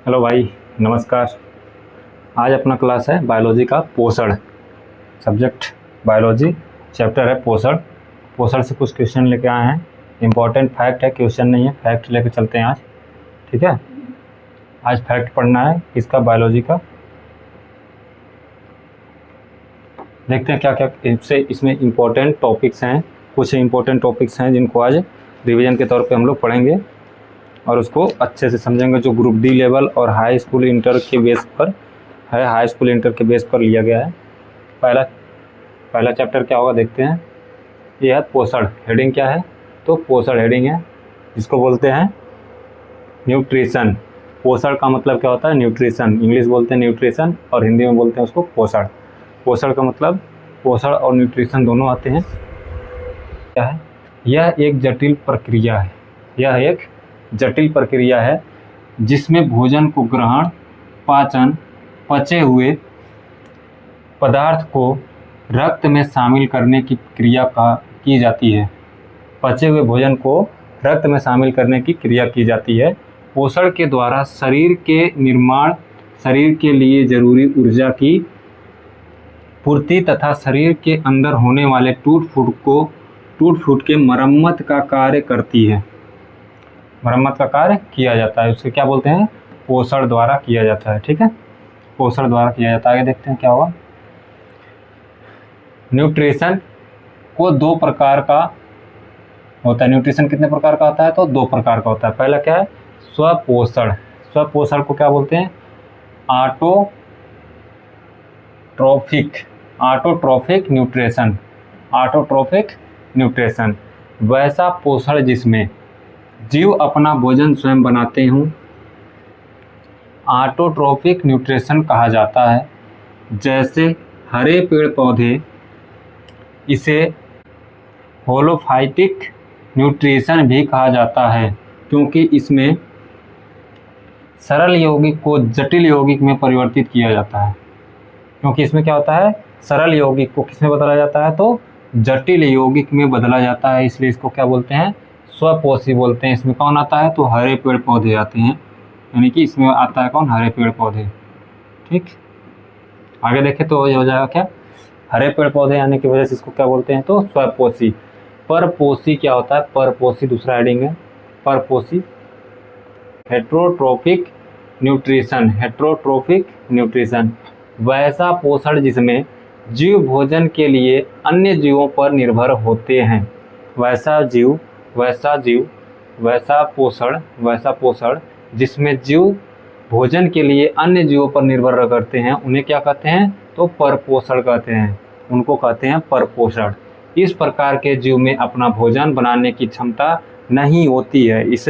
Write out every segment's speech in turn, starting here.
Hello भाई, नमस्कार। आज अपना क्लास है बायोलॉजी का पोषण सब्जेक्ट। बायोलॉजी चैप्टर है पोषण। पोषण से कुछ क्वेश्चन लेके आए हैं। इम्पॉर्टेंट फैक्ट है, क्वेश्चन नहीं है, फैक्ट लेके चलते हैं आज। ठीक है, आज फैक्ट पढ़ना है इसका, बायोलॉजी का। देखते हैं क्या क्या इसमें इम्पोर्टेंट टॉपिक्स हैं। कुछ इम्पोर्टेंट टॉपिक्स हैं जिनको आज रिवीजन के तौर पे हम लोग पढ़ेंगे और उसको अच्छे से समझेंगे, जो ग्रुप डी लेवल और हाई स्कूल इंटर के बेस पर है। हाई स्कूल इंटर के बेस पर लिया गया है। पहला चैप्टर क्या होगा देखते हैं। यह है पोषण। हेडिंग क्या है? तो पोषण हेडिंग है, जिसको बोलते हैं न्यूट्रिशन। पोषण का मतलब क्या होता है? न्यूट्रिशन। इंग्लिश बोलते हैं न्यूट्रिशन और हिंदी में बोलते हैं उसको पोषण। पोषण का मतलब पोषण और न्यूट्रिशन दोनों आते हैं। क्या है? यह एक जटिल प्रक्रिया है। यह एक जटिल प्रक्रिया है जिसमें भोजन को ग्रहण, पाचन, पचे हुए पदार्थ को रक्त में शामिल करने की क्रिया की जाती है। पचे हुए भोजन को रक्त में शामिल करने की क्रिया की जाती है। पोषण के द्वारा शरीर के निर्माण, शरीर के लिए जरूरी ऊर्जा की पूर्ति तथा शरीर के अंदर होने वाले टूट फूट के मरम्मत का कार्य करती है। मरम्मत का कार्य किया जाता है, उसके क्या बोलते हैं? पोषण द्वारा किया जाता है। ठीक है, पोषण द्वारा किया जाता है। आगे देखते हैं क्या होगा। न्यूट्रिशन को दो प्रकार का होता है। न्यूट्रिशन कितने प्रकार का होता है? तो दो प्रकार का होता है। पहला क्या है? स्वपोषण। स्वपोषण को क्या बोलते हैं? Autotrophic nutrition. ऑटोट्रोफिक न्यूट्रिशन वैसा पोषण जिसमें जीव अपना भोजन स्वयं बनाते हों, ऑटोट्रोफिक न्यूट्रिशन कहा जाता है। जैसे हरे पेड़ पौधे, इसे होलोफाइटिक न्यूट्रिशन भी कहा जाता है, क्योंकि इसमें सरल यौगिक को जटिल यौगिक में परिवर्तित किया जाता है। क्योंकि इसमें क्या होता है? सरल यौगिक को किसमें बदला जाता है? तो जटिल यौगिक में बदला जाता है। इसलिए इसको क्या बोलते हैं? स्वपोषी बोलते हैं। इसमें कौन आता है? तो हरे पेड़ पौधे आते हैं, यानी कि इसमें आता है कौन? हरे पेड़ पौधे। ठीक, आगे देखें तो ये हो जाएगा क्या? हरे पेड़ पौधे आने की वजह से इसको क्या बोलते हैं? तो स्वपोषी। परपोषी क्या होता है? परपोषी दूसरा हेडिंग है। परपोषी हेट्रोट्रोफिक न्यूट्रिशन। हेट्रोट्रोफिक न्यूट्रिशन वैसा पोषण जिसमें जीव भोजन के लिए अन्य जीवों पर निर्भर होते हैं। वैसा पोषण जिसमें जीव भोजन के लिए अन्य जीवों पर निर्भर करते हैं, उन्हें क्या कहते हैं? तो परपोषण कहते हैं। उनको कहते हैं परपोषण। इस प्रकार के जीव में अपना भोजन बनाने की क्षमता नहीं होती है। इस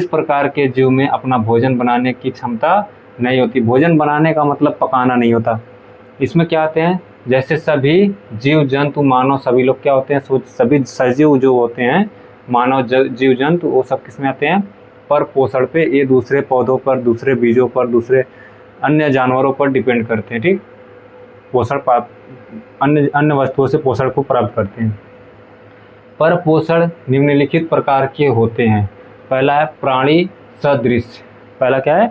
प्रकार के जीव में अपना भोजन बनाने की क्षमता नहीं होती। भोजन बनाने का मतलब पकाना नहीं होता। इसमें क्या आते हैं? जैसे सभी जीव जंतु, मानव, सभी लोग क्या होते हैं? सभी सजीव जो होते हैं, मानव, जीव जंतु, वो सब किसमें आते हैं? पर पोषण पे। ये दूसरे पौधों पर, दूसरे बीजों पर, दूसरे अन्य जानवरों पर डिपेंड करते हैं। ठीक, पोषण अन्य वस्तुओं से पोषण को प्राप्त करते हैं। पर पोषण निम्नलिखित प्रकार के होते हैं। पहला है प्राणी सदृश। पहला क्या है?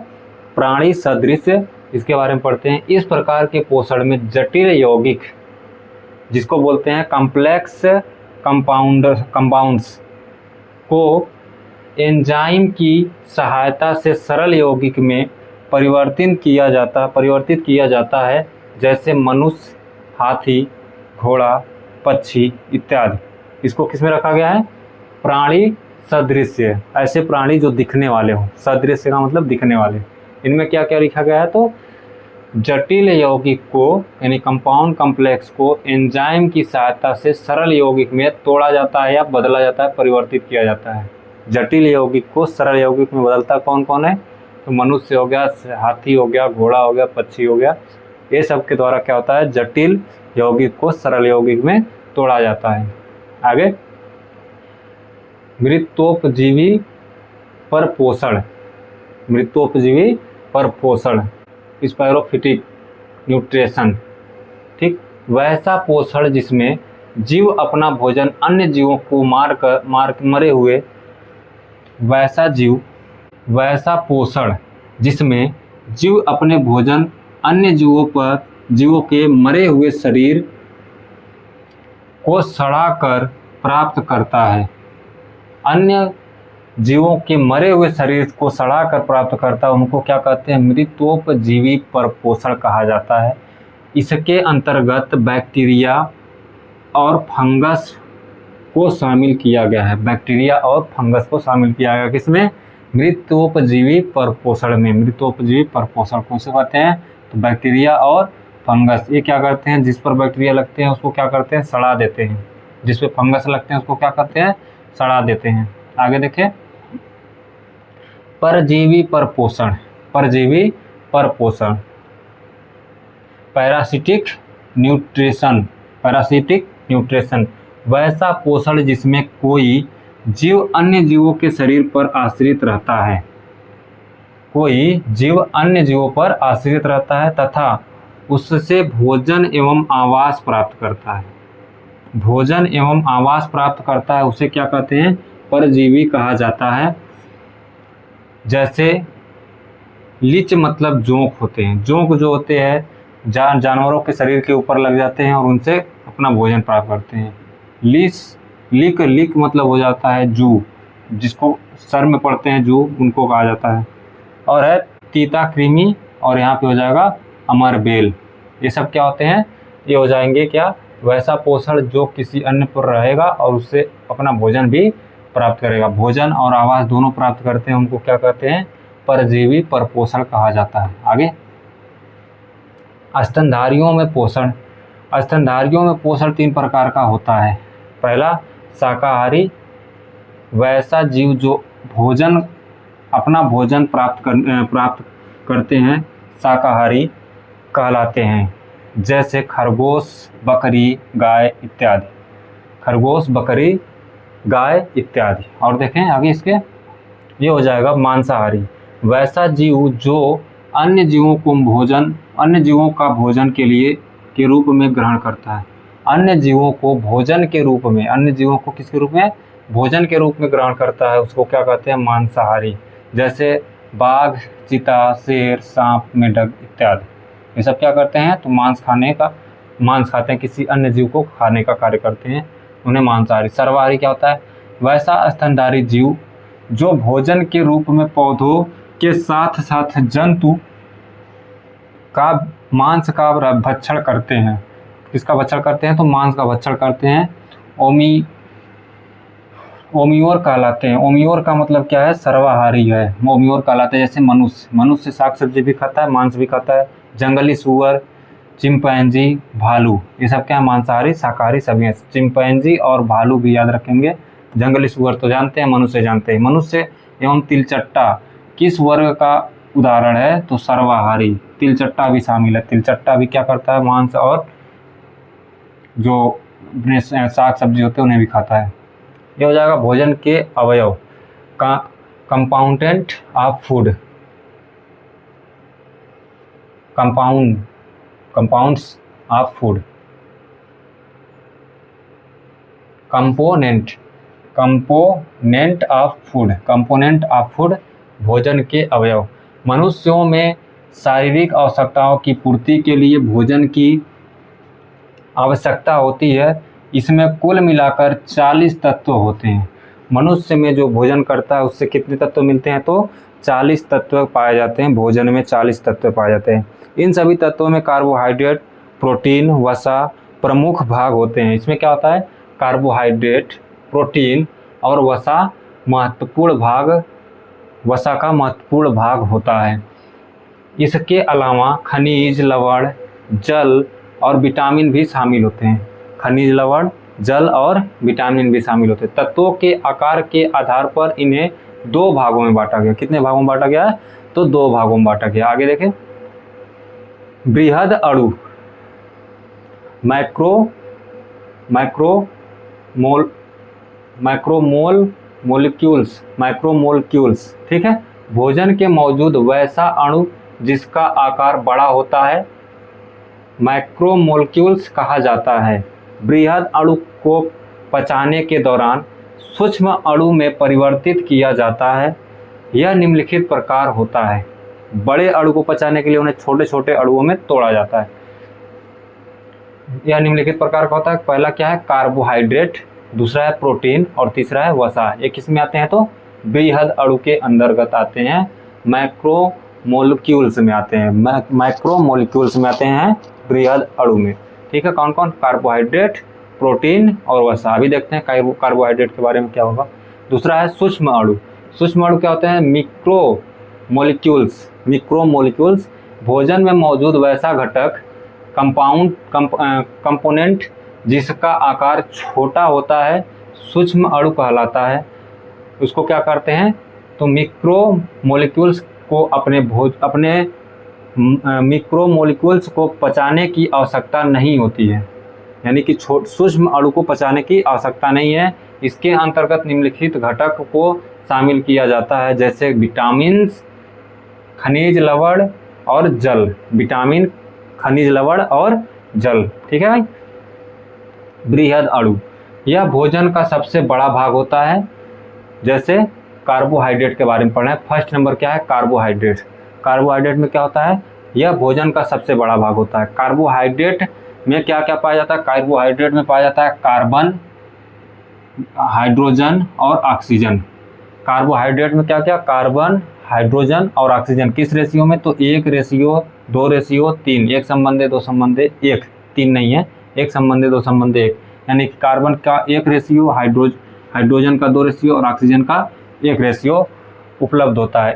प्राणी सदृश। इसके बारे में पढ़ते हैं। इस प्रकार के पोषण में जटिल यौगिक, जिसको बोलते हैं कॉम्प्लेक्स कंपाउंड्स, को एंजाइम की सहायता से सरल यौगिक में परिवर्तित किया जाता है। जैसे मनुष्य, हाथी, घोड़ा, पक्षी इत्यादि। इसको किस में रखा गया है? प्राणी सदृश्य। ऐसे प्राणी जो दिखने वाले हों। सदृश्य का मतलब दिखने वाले। इनमें क्या क्या लिखा गया है? तो जटिल यौगिक को, यानी कंपाउंड कॉम्प्लेक्स को एंजाइम की सहायता से सरल यौगिक में तोड़ा जाता है या बदला जाता है, परिवर्तित किया जाता है। जटिल यौगिक को सरल यौगिक में बदलता कौन कौन है? तो मनुष्य हो गया, हाथी हो गया, घोड़ा हो गया, पक्षी हो गया। ये सब के द्वारा क्या होता है? जटिल यौगिक को सरल यौगिक में तोड़ा जाता है। आगे, मृतोपजीवी परपोषण, स्पायरोफिटिक न्यूट्रिशन। ठीक, वैसा पोषण जिसमें जीव अपना भोजन अन्य जीवों को मरे हुए, वैसा पोषण जिसमें जीव अपने भोजन अन्य जीवों के मरे हुए शरीर को सड़ाकर प्राप्त करता है। अन्य जीवों के मरे हुए शरीर को सड़ाकर प्राप्त करता है, उनको क्या कहते हैं? मृतोपजीवी परपोषण कहा जाता है। इसके अंतर्गत बैक्टीरिया और फंगस को शामिल किया गया है। बैक्टीरिया और फंगस को शामिल किया गया किसमें? मृतोपजीवी परपोषण में। मृतोपजीवी परपोषण कौन से कहते हैं? तो बैक्टीरिया और फंगस। ये क्या करते हैं? जिस पर बैक्टीरिया लगते हैं उसको क्या करते हैं? सड़ा देते हैं। जिस पे फंगस लगते हैं उसको क्या करते हैं? सड़ा देते हैं। आगे देखें, परजीवी परपोषण। परजीवी परपोषण, पैरासिटिक न्यूट्रिशन। पैरासिटिक न्यूट्रिशन वैसा पोषण जिसमें कोई जीव अन्य जीवों के शरीर पर आश्रित रहता है। कोई जीव अन्य जीवों पर आश्रित रहता है तथा उससे भोजन एवं आवास प्राप्त करता है। भोजन एवं आवास प्राप्त करता है, उसे क्या कहते हैं? परजीवी कहा जाता है। जैसे लीच मतलब जोंक होते हैं। जोंक जो होते हैं जानवरों के शरीर के ऊपर लग जाते हैं और उनसे अपना भोजन प्राप्त करते हैं। लिक मतलब हो जाता है जू, जिसको सर में पड़ते हैं जू, उनको कहा जाता है। और है तीता कृमि, और यहाँ पे हो जाएगा अमरबेल। ये सब क्या होते हैं? ये हो जाएंगे क्या? वैसा पोषण जो किसी अन्य पर रहेगा और उससे अपना भोजन भी प्राप्त करेगा। भोजन और आवास दोनों प्राप्त करते हैं, उनको क्या कहते हैं? परजीवी परपोषण कहा जाता है। आगे, स्तनधारियों में पोषण। स्तनधारियों में पोषण 3 प्रकार का होता है। पहला, शाकाहारी। वैसा जीव जो अपना भोजन प्राप्त करते हैं शाकाहारी कहलाते हैं। जैसे खरगोश, बकरी, गाय इत्यादि। खरगोश, बकरी, गाय इत्यादि। और देखें आगे इसके, ये हो जाएगा मांसाहारी। वैसा जीव जो अन्य जीवों का भोजन के रूप में ग्रहण करता है। अन्य जीवों को भोजन के रूप में, अन्य जीवों को किसके रूप में? भोजन के रूप में ग्रहण करता है, उसको क्या कहते हैं? मांसाहारी। जैसे बाघ, चीता, शेर, सांप, मेंढक इत्यादि। ये सब क्या करते हैं? तो मांस खाते हैं, किसी अन्य जीव को खाने का कार्य करते हैं, उन्हें मांसाहारी। सर्वाहारी क्या होता है? वैसा स्तनधारी जीव जो भोजन के रूप में पौधों के साथ साथ जंतु का मांस का भक्षण करते हैं। किसका भक्षण करते हैं? तो मांस का भक्षण करते हैं। ओमियोर कहलाते हैं। ओमियोर का मतलब क्या है? सर्वाहारी है, ओमियोर कहलाते हैं। जैसे मनुष्य साग सब्जी भी खाता है, मांस भी खाता है। जंगली सूअर, चिंपैंजी, भालू, ये सब क्या है? मांसाहारी, शाकाहारी सभी हैं। चिंपैंजी और भालू भी याद रखेंगे। जंगली सूअर तो जानते हैं, मनुष्य जानते हैं। मनुष्य एवं तिलचट्टा किस वर्ग का उदाहरण है? तो सर्वाहारी। तिलचट्टा भी शामिल है। तिलचट्टा भी क्या करता है? मांस और जो साग सब्जी होते हैं उन्हें भी खाता है। ये हो जाएगा भोजन के अवयव का कंपाउंडेंट of food. Compounds of food. Component of food, भोजन के अवयव। मनुष्यों में शारीरिक आवश्यकताओं की पूर्ति के लिए भोजन की आवश्यकता होती है। इसमें कुल मिलाकर 40 तत्व होते हैं। मनुष्य में जो भोजन करता है उससे कितने तत्व मिलते हैं? तो 40 तत्व पाए जाते हैं। भोजन में 40 तत्व पाए जाते हैं। इन सभी तत्वों में कार्बोहाइड्रेट, प्रोटीन, वसा प्रमुख भाग होते हैं। इसमें क्या होता है? कार्बोहाइड्रेट, प्रोटीन और वसा का महत्वपूर्ण भाग होता है। इसके अलावा खनिज, लवण, जल और विटामिन भी शामिल होते हैं। खनिज, लवण, जल और विटामिन भी शामिल होते हैं। तत्वों के आकार के आधार पर इन्हें 2 भागों में बांटा गया। कितने भागों में बांटा गया है? तो 2 भागों में बांटा गया। आगे देखें, बृहद अणु, मैक्रोमोलेक्यूल्स, ठीक है। भोजन के मौजूद वैसा अणु जिसका आकार बड़ा होता है मैक्रोमोलेक्यूल्स कहा जाता है। बृहद अणु को पचाने के दौरान सूक्ष्म अणु में परिवर्तित किया जाता है। यह निम्नलिखित प्रकार होता है। बड़े अणु को पचाने के लिए उन्हें छोटे छोटे अणुओं में तोड़ा जाता है। यह निम्नलिखित प्रकार का होता है। पहला क्या है, कार्बोहाइड्रेट, दूसरा है प्रोटीन और तीसरा है वसा। ये किस में आते हैं, तो बृहद अणु के अंतर्गत आते हैं, मैक्रो मोलिक्यूल्स में आते हैं, माइक्रो मोलिक्यूल्स में आते हैं बृहद अणु में। ठीक है, कौन कौन, कार्बोहाइड्रेट, प्रोटीन और वसा। अभी देखते हैं कार्बोहाइड्रेट के बारे में क्या होगा। दूसरा है सूक्ष्म अणु। सूक्ष्म अणु क्या होते हैं, मिक्रो मोलिक्यूल्स। मिक्रो मोलिक्यूल्स भोजन में मौजूद वैसा घटक, कंपोनेंट जिसका आकार छोटा होता है, सूक्ष्म अणु कहलाता है। उसको क्या करते हैं, तो मिक्रो मोलिक्यूल्स को अपने मिक्रो मोलिक्यूल्स को पचाने की आवश्यकता नहीं होती है, यानी कि सूक्ष्म अणु को पचाने की आवश्यकता नहीं है। इसके अंतर्गत निम्नलिखित घटक को शामिल किया जाता है, जैसे विटामिन्स, खनिज लवण और जल। विटामिन, खनिज लवण और जल। ठीक है भाई। बृहद अणु, यह भोजन का सबसे बड़ा भाग होता है। जैसे कार्बोहाइड्रेट के बारे में पढ़ना है। फर्स्ट नंबर क्या है, कार्बोहाइड्रेट। कार्बोहाइड्रेट में क्या होता है, यह भोजन का सबसे बड़ा भाग होता है। कार्बोहाइड्रेट में क्या क्या पाया जाता है, कार्बोहाइड्रेट में पाया जाता है कार्बन, हाइड्रोजन और ऑक्सीजन। कार्बोहाइड्रेट में क्या क्या, कार्बन, हाइड्रोजन और ऑक्सीजन। किस रेशियो में, तो 1:2:3। एक संबंध 2 संबंध 1, 3 नहीं है, 1 संबंध 2 संबंध 1, यानी कि कार्बन का 1 रेशियो, हाइड्रोजन का 2 रेशियो और ऑक्सीजन का 1 रेशियो उपलब्ध होता है।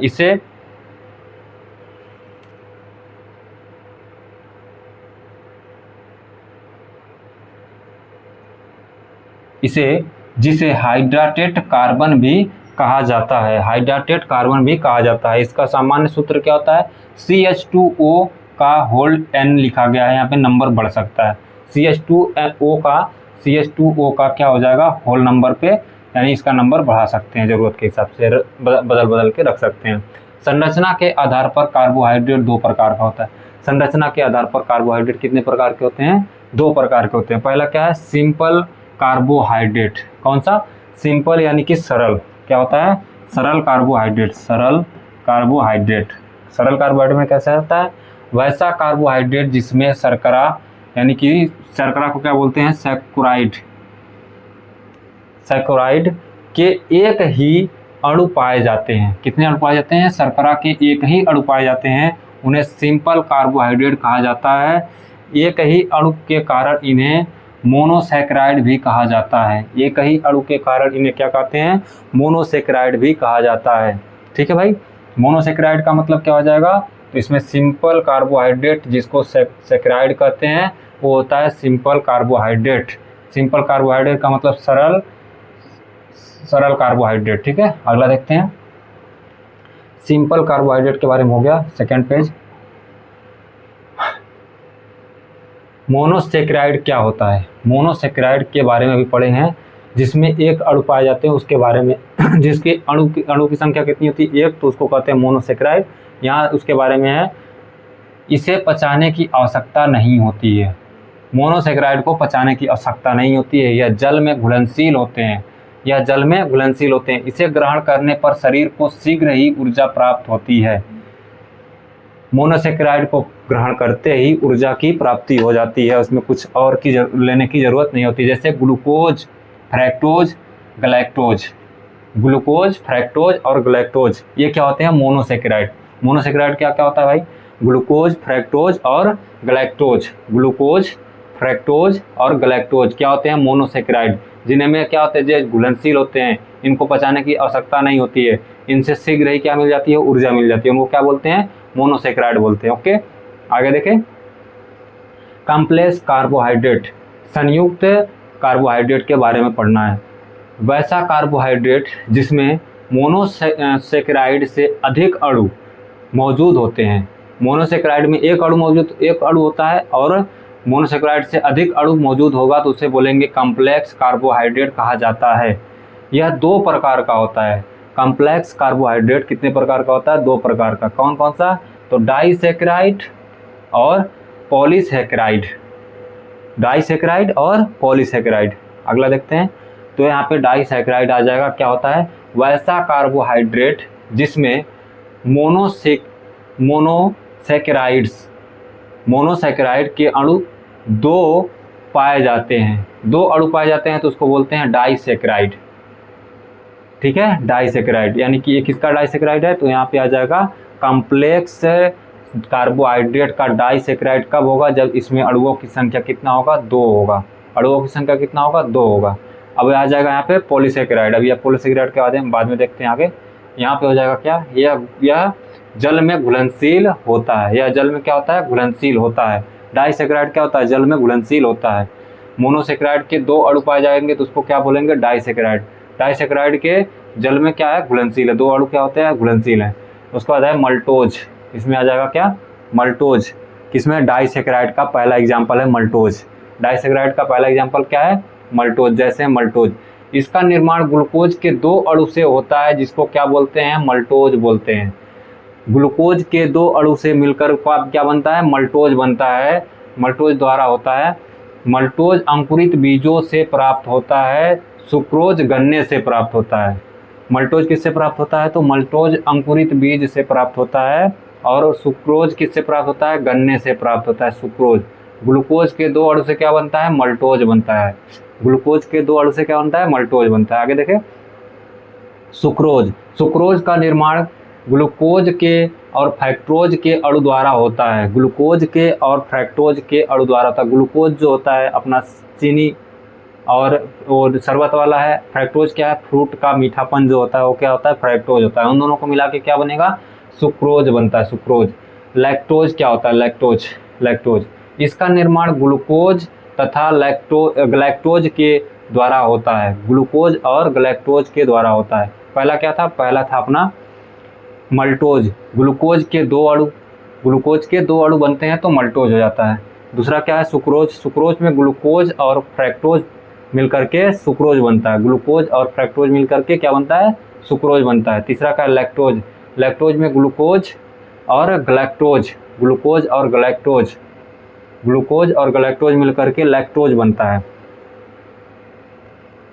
इसे जिसे हाइड्रेटेड कार्बन भी कहा जाता है, हाइड्रेटेड कार्बन भी कहा जाता है। इसका सामान्य सूत्र क्या होता है, CH2O का होल n लिखा गया है, यहाँ पे नंबर बढ़ सकता है। CH2O का क्या हो जाएगा, होल नंबर पे, यानी इसका नंबर बढ़ा सकते हैं, ज़रूरत के हिसाब से बदल के रख सकते हैं। संरचना के आधार पर कार्बोहाइड्रेट 2 प्रकार का होता है। संरचना के आधार पर कार्बोहाइड्रेट कितने प्रकार के होते हैं, 2 प्रकार के होते हैं। पहला क्या है, सिंपल कार्बोहाइड्रेट। कौन सा, सिंपल यानी कि सरल। क्या होता है, सरल कार्बोहाइड्रेट। सरल कार्बोहाइड्रेट में कैसा होता है, वैसा कार्बोहाइड्रेट जिसमें शर्करा, यानी कि शर्करा को क्या बोलते हैं, सैकराइड के एक ही अणु पाए जाते हैं। कितने अणु पाए जाते हैं, शर्करा के एक ही अणु पाए जाते हैं, उन्हें सिंपल कार्बोहाइड्रेट कहा जाता है। एक ही अणु के कारण इन्हें मोनोसैकराइड भी कहा जाता है। एक ही अणु के कारण इन्हें क्या कहते हैं, मोनोसैकराइड भी कहा जाता है। ठीक है भाई। मोनोसैकराइड का मतलब क्या हो जाएगा, तो इसमें सिंपल कार्बोहाइड्रेट जिसको सैकराइड कहते हैं वो होता है सिंपल कार्बोहाइड्रेट। सिंपल कार्बोहाइड्रेट का मतलब सरल कार्बोहाइड्रेट। ठीक है, अगला देखते हैं। सिंपल कार्बोहाइड्रेट के बारे में हो गया, सेकेंड पेज। मोनोसैकराइड क्या होता है, मोनोसैकराइड के बारे में भी पढ़े हैं, जिसमें एक अणु पाए जाते हैं, उसके बारे में जिसके अणु की संख्या कितनी होती है, 1, तो उसको कहते हैं मोनोसैकराइड। यहाँ उसके बारे में है, इसे पचाने की आवश्यकता नहीं होती है। मोनोसैकराइड को पचाने की आवश्यकता नहीं होती है, यह जल में घुलनशील होते हैं, इसे ग्रहण करने पर शरीर को शीघ्र ही ऊर्जा प्राप्त होती है। मोनोसैकराइड को ग्रहण करते ही ऊर्जा की प्राप्ति हो जाती है, उसमें कुछ और लेने की ज़रूरत नहीं होती। जैसे glucose, fructose, galactose. Glucose, fructose और ग्लैक्टोज ये क्या होते हैं, मोनोसैकराइड। मोनोसैकराइड क्या क्या होता है भाई, ग्लूकोज, फ्रैक्टोज और ग्लैक्टोज। ग्लूकोज, फ्रैक्टोज और ग्लैक्टोज क्या होते हैं, मोनोसैकराइड, जिन्हें में क्या होते हैं, जो घुलनशील होते हैं, इनको पचाने की आवश्यकता नहीं होती है, इनसे शीघ्र ही क्या मिल जाती है, ऊर्जा मिल जाती है, उनको क्या बोलते हैं, मोनोसैकराइड बोलते हैं। ओके, आगे देखें। कॉम्प्लेक्स कार्बोहाइड्रेट, संयुक्त कार्बोहाइड्रेट के बारे में पढ़ना है। वैसा कार्बोहाइड्रेट जिसमें मोनोसैकराइड से अधिक अणु मौजूद होते हैं। मोनोसैकराइड में एक अणु होता है और मोनोसैकराइड से अधिक अणु मौजूद होगा तो उसे बोलेंगे कॉम्प्लेक्स कार्बोहाइड्रेट कहा जाता है। यह 2 प्रकार का होता है। कॉम्प्लेक्स कार्बोहाइड्रेट कितने प्रकार का होता है, 2 प्रकार का। कौन कौन सा, तो डाइसैकराइड और पॉलीसैकराइड। डाइसैकराइड और पॉलीसैकराइड। अगला देखते हैं, तो यहाँ पे डाइसैकराइड आ जाएगा। क्या होता है, वैसा कार्बोहाइड्रेट जिसमें मोनोसैकेराइड्स, मोनोसैकेराइड के अणु 2 पाए जाते हैं, 2 अणु पाए जाते हैं तो उसको बोलते हैं डाइसैकेराइड। ठीक है, डाइसैकेराइड, यानी कि ये किसका डाइसैकेराइड है, तो यहाँ पे आ जाएगा कॉम्प्लेक्स कार्बोहाइड्रेट का डाइसैकेराइड कब होगा, जब इसमें अणुओं की संख्या कितना होगा, 2 होगा। अणुओं की संख्या कितना होगा, 2 होगा। अब आ जाएगा यहाँ पे पॉलीसैकेराइड। अब यह पॉलीसैकेराइड के बाद में देखते हैं आगे। यहाँ पे हो जाएगा क्या, यह जल में घुलनशील होता है, यह जल में क्या होता है, घुलनशील होता है। डाइसैकेराइड क्या होता है, जल में घुलनशील होता है। मोनोसैकेराइड के 2 अणु पाए जाएंगे तो उसको क्या बोलेंगे, डाइसैकेराइड। डाइसैकेराइड के जल में क्या है, घुलनशील है, 2 अणु क्या होते हैं, घुलनशील है। उसके बाद है मल्टोज, इसमें आ जाएगा क्या, मल्टोज। किसमें, डाइसैकेराइड का पहला एग्जाम्पल है मल्टोज। डाइसैकेराइड का पहला एग्जाम्पल क्या है, मल्टोज। जैसे मल्टोज, इसका निर्माण ग्लूकोज के 2 अणु से होता है, जिसको क्या बोलते हैं, मल्टोज बोलते हैं। ग्लूकोज के 2 अणु से मिलकर क्या बनता है, मल्टोज बनता है, मल्टोज द्वारा होता है। मल्टोज अंकुरित बीजों से प्राप्त होता है, सुक्रोज गन्ने से प्राप्त होता है। मल्टोज किससे प्राप्त होता है, तो मल्टोज अंकुरित बीज से प्राप्त होता है, और सुक्रोज किससे प्राप्त होता है, गन्ने से प्राप्त होता है, सुक्रोज। ग्लूकोज के 2 अणु से क्या बनता है, मल्टोज बनता है। ग्लूकोज के 2 अणु से क्या बनता है, मल्टोज बनता है। आगे देखें, सुक्रोज, सुक्रोज का निर्माण ग्लूकोज के और फ्रक्टोज के अणु द्वारा होता है। ग्लूकोज के और फ्रक्टोज के अणु द्वारा होता है। ग्लूकोज जो होता है अपना चीनी और वो शरबत वाला है, फ्रक्टोज क्या है, फ्रूट का मीठापन जो होता है वो क्या होता है, फ्रक्टोज होता है। उन दोनों को मिला के क्या बनेगा, सुक्रोज बनता है, सुक्रोज। लैक्टोज क्या होता है, लैक्टोज, लैक्टोज, इसका निर्माण ग्लूकोज तथा ग्लैक्टोज के द्वारा होता है। ग्लूकोज और ग्लैक्टोज के द्वारा होता है। पहला क्या था, पहला था अपना मल्टोज, ग्लूकोज के 2 अणु, ग्लूकोज के 2 अणु बनते हैं तो मल्टोज हो जाता है। दूसरा क्या है, सुक्रोज, सुक्रोज में ग्लूकोज और फ्रक्टोज मिलकर के सुक्रोज बनता है। ग्लूकोज और फ्रक्टोज मिलकर के क्या बनता है, सुक्रोज बनता है। तीसरा क्या है, लैक्टोज, लैक्टोज में ग्लूकोज और ग्लैक्टोज, ग्लूकोज और ग्लैक्टोज, ग्लूकोज और ग्लैक्टोज मिलकर के लैक्टोज बनता है।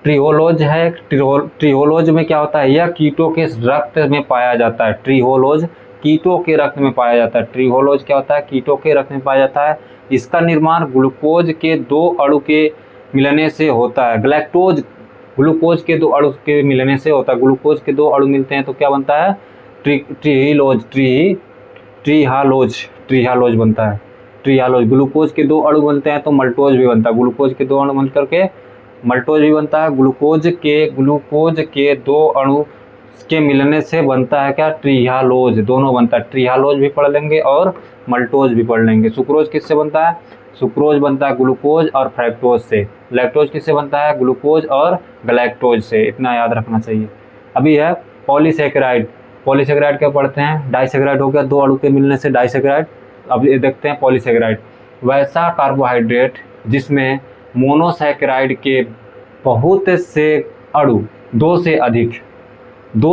ट्रिहोलोज है, ट्रिहोलोज में क्या होता है, यह कीटों के रक्त में पाया जाता है। ट्रिहोलोज कीटों के रक्त में पाया जाता है। ट्रिहोलोज क्या होता है, कीटों के रक्त में पाया जाता है। इसका निर्माण ग्लूकोज के 2 अणु के मिलने से होता है। ग्लैक्टोज, ग्लूकोज के 2 अणु के मिलने से होता है। ग्लूकोज के 2 अणु मिलते हैं तो क्या बनता है, ट्रिहालोज, ट्रिहालोज बनता है, ट्रिहालोज। ग्लूकोज के 2 अणु बनते हैं तो मल्टोज भी बनता है। ग्लूकोज के 2 अणु मिल करके मल्टोज भी बनता है। ग्लूकोज के 2 अणु के मिलने से बनता है क्या, ट्रिहालोज, दोनों बनता है। ट्रिहालोज भी पढ़ लेंगे और मल्टोज भी पढ़ लेंगे। सुक्रोज किससे बनता है, सुक्रोज बनता है ग्लूकोज और फ्रक्टोज से। लैक्टोज किससे बनता है, ग्लूकोज और ग्लैक्टोज से। इतना याद रखना चाहिए। अभी है पॉलीसैकेराइड, पॉलीसैकेराइड क्या पढ़ते हैं, डाइसैकेराइड हो गया, 2 अणु के मिलने से डाइसैकेराइड। अब ये देखते हैं पॉलीसैकेराइड, वैसा कार्बोहाइड्रेट जिसमें मोनोसैकेराइड के बहुत से अणु 2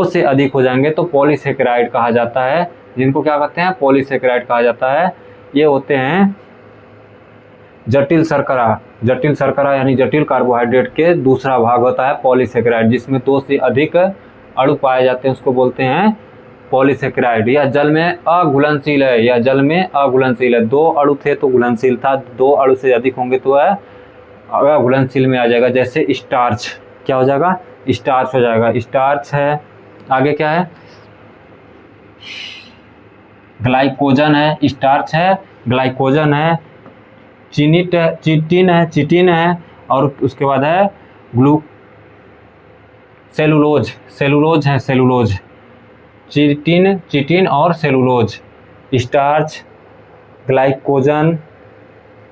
से अधिक हो जाएंगे तो पॉलीसैकेराइड कहा जाता है। जिनको क्या कहते हैं, पॉलीसैकेराइड कहा जाता है। ये होते हैं जटिल शर्करा यानी जटिल कार्बोहाइड्रेट के दूसरा भाग होता है पॉलीसैकेराइड, जिसमें 2 से अधिक अणु पाए जाते हैं, उसको बोलते हैं पॉलीसैकेराइड। यह जल में अघुलनशील है, यह जल में अघुलनशील है। 2 अणु थे तो घुलनशील था, 2 अणु से अधिक होंगे तो वह अघुलनशील में आ जाएगा। जैसे स्टार्च, क्या हो जाएगा, स्टार्च हो जाएगा, स्टार्च है। आगे क्या है, ग्लाइकोजन है, स्टार्च है, ग्लाइकोजन है, चिटिन है, और उसके बाद है सेलुलोज है, चिटिन और सेलुलोज। स्टार्च, ग्लाइकोजन,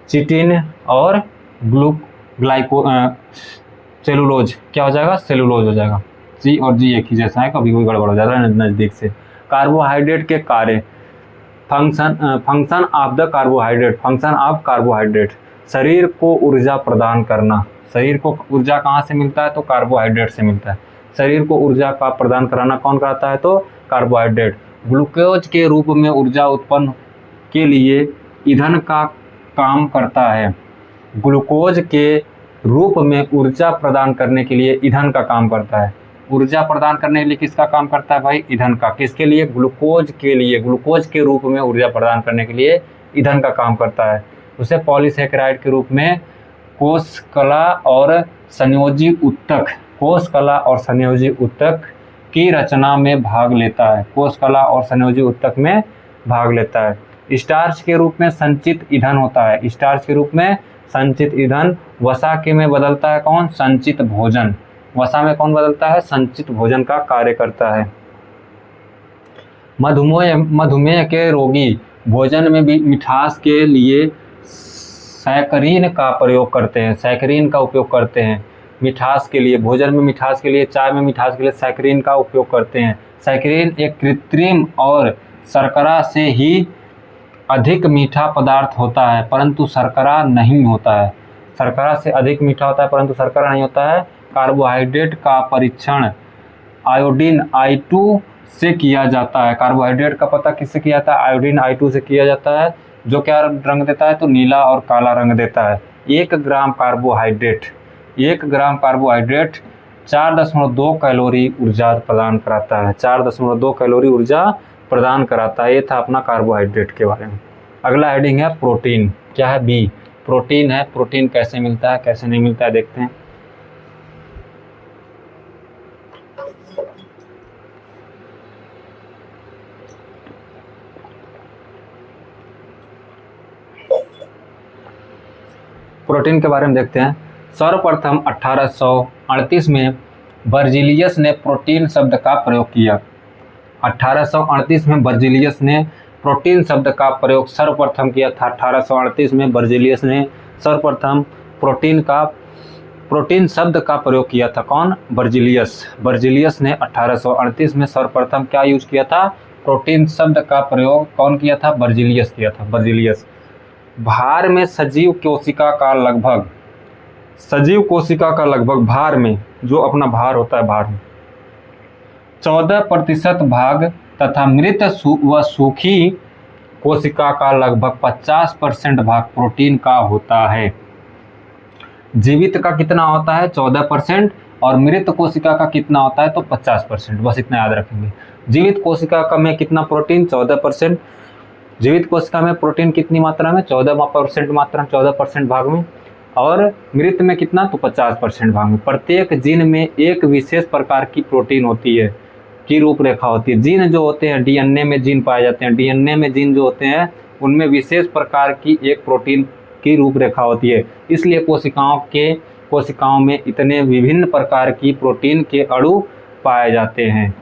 चिटिन और सेलुलोज क्या हो जाएगा, सेलुलोज हो जाएगा। सी और जी एक ही जैसा है, कभी कोई गड़बड़ हो जाता है नज़दीक से। कार्बोहाइड्रेट के कार्य, function of the carbohydrate, function of carbohydrate, शरीर को ऊर्जा प्रदान करना। शरीर को ऊर्जा कहाँ से मिलता है, तो कार्बोहाइड्रेट से मिलता है। शरीर को ऊर्जा का प्रदान कराना कौन कराता है, तो कार्बोहाइड्रेट। ग्लूकोज के रूप में ऊर्जा उत्पन्न के लिए ईंधन का काम करता है। ग्लूकोज के रूप में ऊर्जा प्रदान करने के लिए ईंधन का काम करता है। ऊर्जा प्रदान करने के लिए किसका काम करता है भाई? ईंधन का। किसके लिए? ग्लूकोज के लिए। ग्लूकोज के रूप में ऊर्जा प्रदान करने के लिए ईंधन का काम करता है। उसे पॉलीसेकेराइड के रूप में कोशिका और संयोजी ऊतक, कोशिका और संयोजी ऊतक की रचना में भाग लेता है। कोशिका और संयोजी ऊतक में भाग लेता है। स्टार्च के रूप में संचित ईंधन होता है। स्टार्च के रूप में संचित ईंधन। वसा के में बदलता है कौन? संचित भोजन। वसा में कौन बदलता है? संचित भोजन का कार्य करता है। मधुमेह के रोगी भोजन में भी मिठास के लिए सैकरीन का प्रयोग करते हैं। सैकरीन का उपयोग करते हैं मिठास के लिए। भोजन में मिठास के लिए, चाय में मिठास के लिए सैकरीन का उपयोग करते हैं। सैकरीन एक कृत्रिम और शर्करा से ही अधिक मीठा पदार्थ होता है, परंतु शर्करा नहीं होता है। शर्करा से अधिक मीठा होता है परंतु शर्करा नहीं होता है। कार्बोहाइड्रेट का परीक्षण आयोडीन I2 से किया जाता है। कार्बोहाइड्रेट का पता किससे किया जाता है? आयोडीन I2 से किया जाता है, जो क्या रंग देता है? तो नीला और काला रंग देता है। 1 ग्राम कार्बोहाइड्रेट 4.2 कैलोरी ऊर्जा प्रदान कराता है। 4.2 कैलोरी ऊर्जा प्रदान कराता है। ये था अपना कार्बोहाइड्रेट के बारे में। अगला हेडिंग है प्रोटीन। क्या है? बी। प्रोटीन है। प्रोटीन कैसे मिलता है, कैसे नहीं मिलता है, देखते हैं। प्रोटीन के बारे में देखते हैं। सर्वप्रथम 1838 में बर्जीलियस ने प्रोटीन शब्द का प्रयोग किया। 1838 में बर्जीलियस ने प्रोटीन शब्द का प्रयोग सर्वप्रथम किया था। 1838 में बर्जीलियस ने सर्वप्रथम प्रोटीन शब्द का प्रयोग किया था। कौन? बर्जीलियस ने 1838 में सर्वप्रथम क्या यूज किया था? प्रोटीन शब्द का प्रयोग कौन किया था? बर्जीलियस किया था। बर्जीलियस। भार में सजीव कोशिका का लगभग भार में, जो अपना भार होता है, भार में 14% भाग तथा मृत व सूखी कोशिका का लगभग 50% भाग प्रोटीन का होता है। जीवित का कितना होता है? 14%। और मृत कोशिका का कितना होता है? तो 50%। बस इतना याद रखेंगे। जीवित कोशिका का में कितना प्रोटीन? 14%। जीवित कोशिका में प्रोटीन कितनी मात्रा में? 14% मात्रा, 14% भाग में। और मृत में कितना? तो 50% भाग में। प्रत्येक जीन में एक विशेष प्रकार की प्रोटीन होती है, की रूपरेखा होती है। जीन जो होते हैं, डीएनए में जीन पाए जाते हैं। डीएनए में जीन जो होते हैं उनमें विशेष प्रकार की एक प्रोटीन की रूपरेखा होती है। इसलिए कोशिकाओं में इतने विभिन्न प्रकार की प्रोटीन के अणु पाए जाते हैं।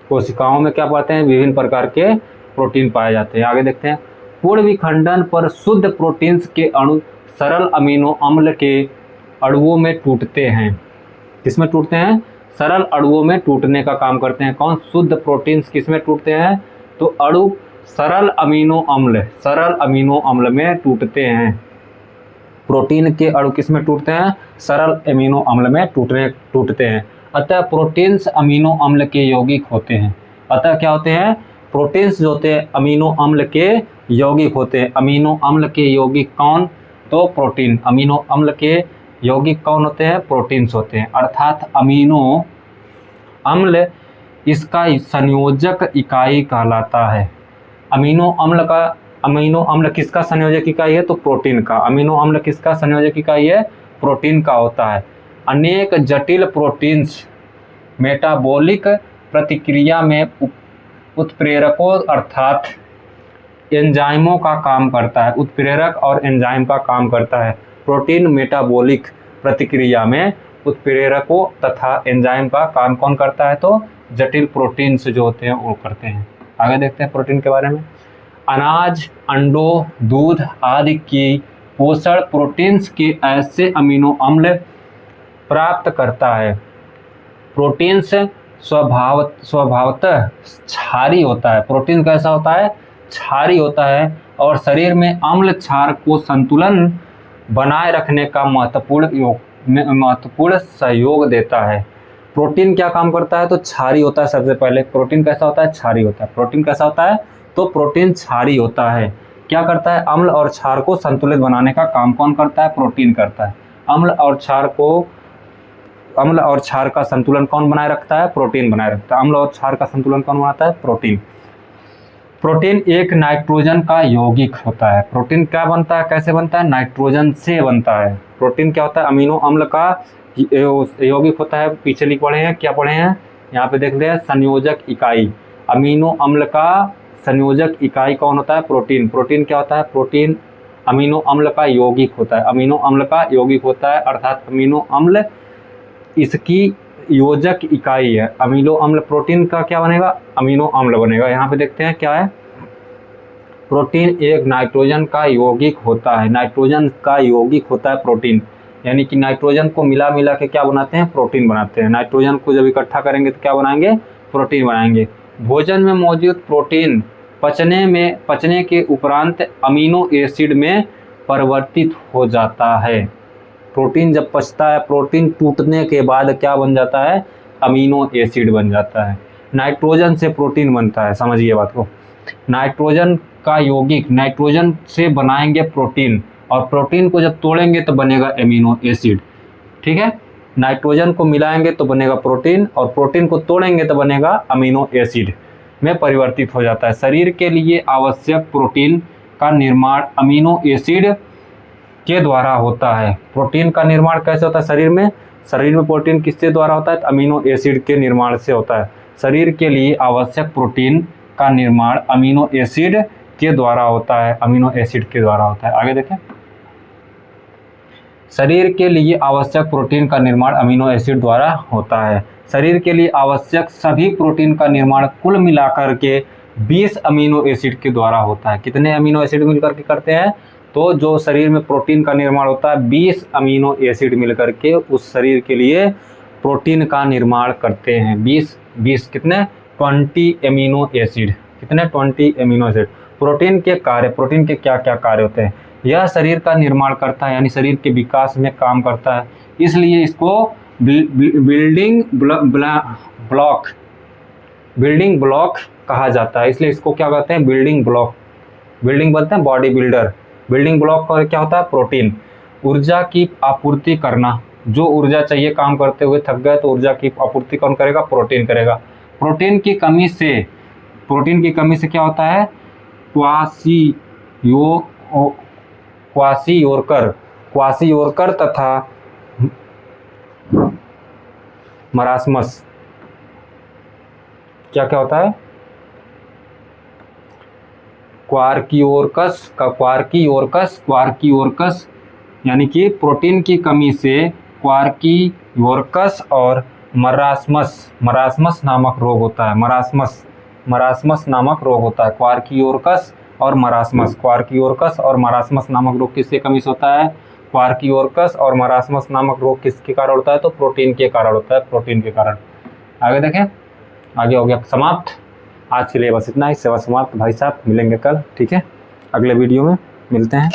कोशिकाओं में क्या पाते हैं? विभिन्न प्रकार के प्रोटीन पाए जाते हैं। आगे देखते हैं। पूर्ण विखंडन पर शुद्ध प्रोटीन्स के अणु सरल अमीनो अम्ल के अणुओं में टूटते हैं। किसमें टूटते हैं? सरल अणुओं में टूटने का काम करते हैं। कौन? शुद्ध प्रोटीन्स किसमें टूटते हैं? तो अणु सरल अमीनो अम्ल में टूटते हैं। प्रोटीन के अणु किसमें टूटते हैं? सरल अमीनो अम्ल में टूटते हैं। अतः प्रोटीन्स अमीनो अम्ल के यौगिक होते हैं। अतः क्या होते हैं? प्रोटीन्स जो होते हैं अमीनो अम्ल के यौगिक होते हैं। अमीनो अम्ल के यौगिक कौन? तो प्रोटीन। अमीनो अम्ल के यौगिक कौन होते हैं? प्रोटीन्स होते हैं। अर्थात अमीनो अम्ल इसका संयोजक इकाई कहलाता है। अमीनो अम्ल किसका संयोजक इकाई है? तो प्रोटीन का। अमीनो अम्ल किसका संयोजक इकाई है? प्रोटीन का होता है। अनेक जटिल प्रोटीन्स मेटाबॉलिक प्रतिक्रिया में उत्प्रेरकों अर्थात एंजाइमों का काम करता है। उत्प्रेरक और एंजाइम का काम करता है। प्रोटीन मेटाबॉलिक प्रतिक्रिया में उत्प्रेरकों तथा एंजाइम का काम कौन करता है? तो जटिल प्रोटीन्स जो होते हैं वो करते हैं। आगे देखते हैं प्रोटीन के बारे में। अनाज, अंडों, दूध आदि की पोषण प्रोटीन्स के ऐसे अमीनो अम्ल प्राप्त करता है। प्रोटीन्स स्वभावतः क्षारी होता है। प्रोटीन कैसा होता है? क्षारी होता है और शरीर में अम्ल क्षार को संतुलन बनाए रखने का महत्वपूर्ण सहयोग देता है। प्रोटीन क्या काम करता है? तो क्षारी होता है। सबसे पहले प्रोटीन कैसा होता है? क्षारी होता है। प्रोटीन कैसा होता है? तो प्रोटीन क्षारी होता है। क्या करता है? अम्ल और क्षार को संतुलित बनाने का काम कौन करता है? प्रोटीन करता है। अम्ल और क्षार को अम्ल और क्षार का संतुलन कौन बनाए रखता है? प्रोटीन बनाए रखता है। अम्ल और क्षार का संतुलन कौन बनाता है? प्रोटीन। प्रोटीन एक नाइट्रोजन का यौगिक होता है। प्रोटीन क्या बनता है, कैसे बनता है? नाइट्रोजन से बनता है। प्रोटीन क्या होता है? अमीनो अम्ल का यौगिक होता है। पीछे लिख पढ़े हैं, क्या पढ़े हैं? यहाँ पे देख ले, संयोजक इकाई। अमीनो अम्ल का संयोजक इकाई कौन होता है? प्रोटीन। प्रोटीन क्या होता है? प्रोटीन अमीनो अम्ल का यौगिक होता है। अमीनो अम्ल का यौगिक होता है, अर्थात अमीनो अम्ल इसकी योजक इकाई है। अमीनो अम्ल प्रोटीन का क्या बनेगा? अमीनो अम्ल बनेगा। यहाँ पे देखते हैं क्या है, प्रोटीन एक नाइट्रोजन का यौगिक होता है। नाइट्रोजन का यौगिक होता है प्रोटीन, यानी कि नाइट्रोजन को मिला मिला के क्या बनाते हैं? प्रोटीन बनाते हैं। नाइट्रोजन को जब इकट्ठा करेंगे तो क्या बनाएंगे? प्रोटीन बनाएंगे। भोजन में मौजूद प्रोटीन पचने के उपरांत अमीनो एसिड में परिवर्तित हो जाता है। प्रोटीन जब पचता है, प्रोटीन टूटने के बाद क्या बन जाता है? अमीनो एसिड बन जाता है। नाइट्रोजन से प्रोटीन बनता है, समझिए बात को। नाइट्रोजन का यौगिक, नाइट्रोजन से बनाएंगे प्रोटीन, और प्रोटीन को जब तोड़ेंगे तो बनेगा अमीनो एसिड। ठीक है, नाइट्रोजन को मिलाएंगे तो बनेगा प्रोटीन, और प्रोटीन को तोड़ेंगे तो बनेगा अमीनो एसिड में परिवर्तित हो जाता है। शरीर के लिए आवश्यक प्रोटीन का निर्माण अमीनो एसिड के द्वारा होता है। प्रोटीन का निर्माण कैसे होता है शरीर में? शरीर में प्रोटीन किसके द्वारा होता है? तो अमीनो एसिड के निर्माण से होता है। शरीर के लिए आवश्यक प्रोटीन का निर्माण अमीनो एसिड के द्वारा होता है। अमीनो एसिड के द्वारा होता है। आगे देखें, शरीर के लिए आवश्यक प्रोटीन का निर्माण अमीनो एसिड द्वारा होता है। शरीर के लिए आवश्यक सभी प्रोटीन का निर्माण कुल मिलाकर के 20 अमीनो एसिड के द्वारा होता है। कितने अमीनो एसिड मिलकर के करते हैं? तो जो शरीर में प्रोटीन का निर्माण होता है, 20 अमीनो एसिड मिलकर के उस शरीर के लिए प्रोटीन का निर्माण करते हैं। 20 कितने? 20 अमीनो एसिड। कितने? 20 अमीनो एसिड। प्रोटीन के कार्य, प्रोटीन के क्या क्या कार्य होते हैं? यह शरीर का निर्माण करता है, यानी शरीर के विकास में काम करता है, इसलिए इसको बिल्डिंग ब्लॉक कहा जाता है। इसलिए इसको क्या कहते हैं? Building block. बिल्डिंग बनते हैं बॉडी बिल्डर। बिल्डिंग ब्लॉक का क्या होता है? प्रोटीन। ऊर्जा की आपूर्ति करना, जो ऊर्जा चाहिए काम करते हुए थक गए तो ऊर्जा की आपूर्ति कौन करेगा? प्रोटीन करेगा। प्रोटीन की कमी से क्या होता है? क्वासियोरकर तथा मरासमस। क्या क्या होता है? क्वार्कियोरकस, यानी कि प्रोटीन की कमी से क्वार्कियोरकस और मरासमस नामक रोग होता है। मरासमस नामक रोग होता है। क्वार्कियोरकस और मरासमस नामक रोग किसके कमी से होता है? क्वार्कियोरकस और मरासमस नामक रोग किसके कारण होता है? तो प्रोटीन के कारण होता है। प्रोटीन के कारण। आगे देखें, आगे हो गया समाप्त। आज के लिए बस इतना ही। सेवा समाप्त भाई साहब, मिलेंगे कल। ठीक है, अगले वीडियो में मिलते हैं।